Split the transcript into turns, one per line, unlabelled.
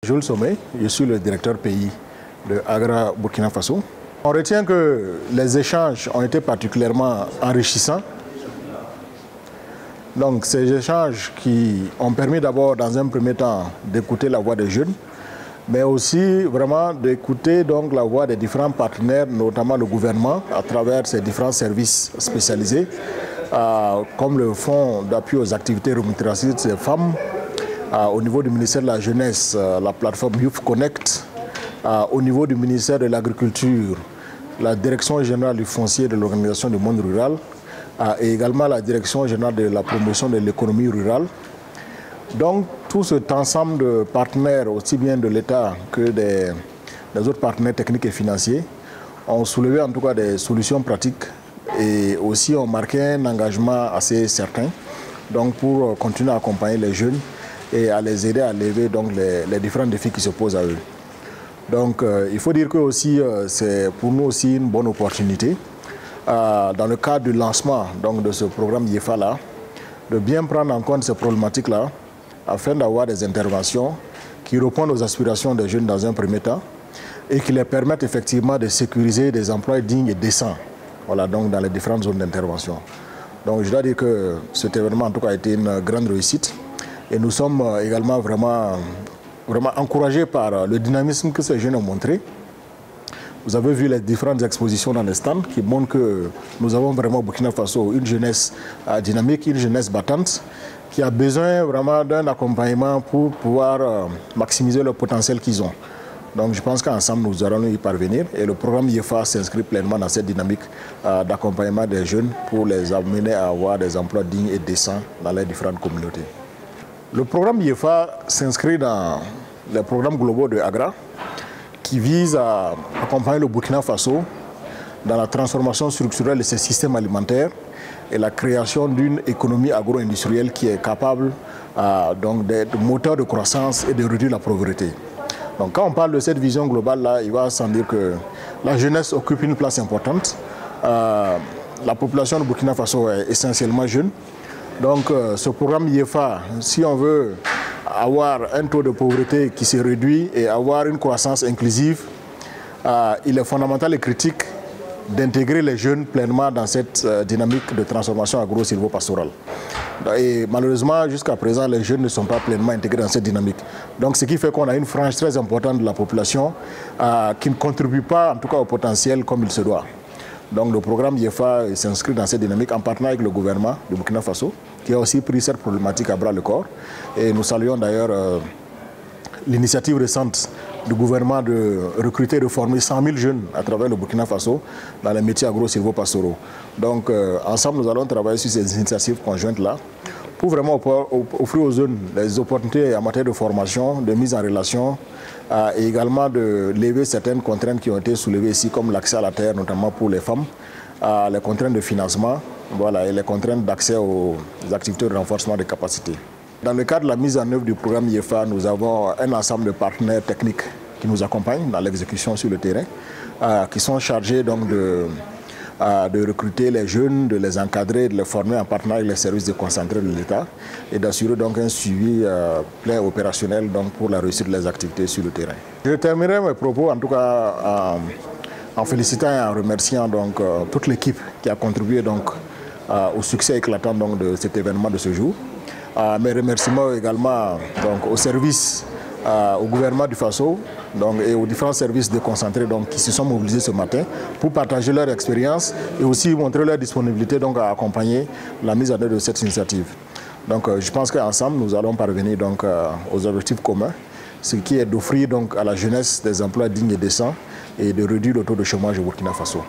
Jules Sommet, je suis le directeur pays de Agra Burkina Faso. On retient que les échanges ont été particulièrement enrichissants. Donc ces échanges qui ont permis d'abord dans un premier temps d'écouter la voix des jeunes, mais aussi vraiment d'écouter donc la voix des différents partenaires, notamment le gouvernement, à travers ses différents services spécialisés, comme le Fonds d'appui aux activités rémunératrices des femmes, au niveau du ministère de la Jeunesse, la plateforme Youth Connect, au niveau du ministère de l'Agriculture, la Direction générale du foncier de l'Organisation du monde rural, et également la Direction générale de la promotion de l'économie rurale. Donc tout cet ensemble de partenaires, aussi bien de l'État que des autres partenaires techniques et financiers, ont soulevé en tout cas des solutions pratiques et aussi ont marqué un engagement assez certain donc pour continuer à accompagner les jeunes et à les aider à lever donc les différents défis qui se posent à eux. Donc il faut dire que aussi c'est pour nous aussi une bonne opportunité dans le cadre du lancement donc, de ce programme IEFA-là, de bien prendre en compte ces problématiques-là afin d'avoir des interventions qui répondent aux aspirations des jeunes dans un premier temps et qui les permettent effectivement de sécuriser des emplois dignes et décents, voilà, donc dans les différentes zones d'intervention. Donc je dois dire que cet événement en tout cas a été une grande réussite et nous sommes également vraiment encouragés par le dynamisme que ces jeunes ont montré. Vous avez vu les différentes expositions dans les stands qui montrent que nous avons vraiment au Burkina Faso une jeunesse dynamique, une jeunesse battante qui a besoin vraiment d'un accompagnement pour pouvoir maximiser le potentiel qu'ils ont. Donc je pense qu'ensemble nous allons y parvenir et le programme IEFA s'inscrit pleinement dans cette dynamique d'accompagnement des jeunes pour les amener à avoir des emplois dignes et décents dans les différentes communautés. Le programme IEFA s'inscrit dans les programmes globaux de Agra qui vise à accompagner le Burkina Faso dans la transformation structurelle de ses systèmes alimentaires et la création d'une économie agro-industrielle qui est capable donc d'être moteur de croissance et de réduire la pauvreté. Donc quand on parle de cette vision globale-là, il va sans dire que la jeunesse occupe une place importante. La population du Burkina Faso est essentiellement jeune. Donc ce programme IEFA, si on veut avoir un taux de pauvreté qui se réduit et avoir une croissance inclusive, il est fondamental et critique d'intégrer les jeunes pleinement dans cette dynamique de transformation agro-silvopastorale. Et malheureusement, jusqu'à présent, les jeunes ne sont pas pleinement intégrés dans cette dynamique. Donc ce qui fait qu'on a une frange très importante de la population qui ne contribue pas en tout cas au potentiel comme il se doit. Donc le programme IEFA s'inscrit dans cette dynamique en partenariat avec le gouvernement du Burkina Faso, qui a aussi pris cette problématique à bras le corps. Et nous saluons d'ailleurs l'initiative récente du gouvernement de recruter et de former 100 000 jeunes à travers le Burkina Faso dans les métiers agro-silvopastoraux. Donc ensemble, nous allons travailler sur ces initiatives conjointes-là pour vraiment offrir aux jeunes des opportunités en matière de formation, de mise en relation et également de lever certaines contraintes qui ont été soulevées ici, comme l'accès à la terre, notamment pour les femmes, les contraintes de financement, voilà, et les contraintes d'accès aux activités de renforcement des capacités. Dans le cadre de la mise en œuvre du programme IEFA, nous avons un ensemble de partenaires techniques qui nous accompagnent dans l'exécution sur le terrain, qui sont chargés donc de recruter les jeunes, de les encadrer, de les former en partenariat avec les services déconcentrés de l'État et d'assurer donc un suivi plein opérationnel donc pour la réussite des activités sur le terrain. Je terminerai mes propos en tout cas en félicitant et en remerciant donc toute l'équipe qui a contribué donc au succès éclatant donc de cet événement de ce jour. Mes remerciements également donc, au service, au gouvernement du Faso donc, et aux différents services déconcentrés donc, qui se sont mobilisés ce matin pour partager leur expérience et aussi montrer leur disponibilité donc, à accompagner la mise en œuvre de cette initiative. Donc je pense qu'ensemble nous allons parvenir donc, aux objectifs communs, ce qui est d'offrir donc, à la jeunesse des emplois dignes et décents et de réduire le taux de chômage au Burkina Faso.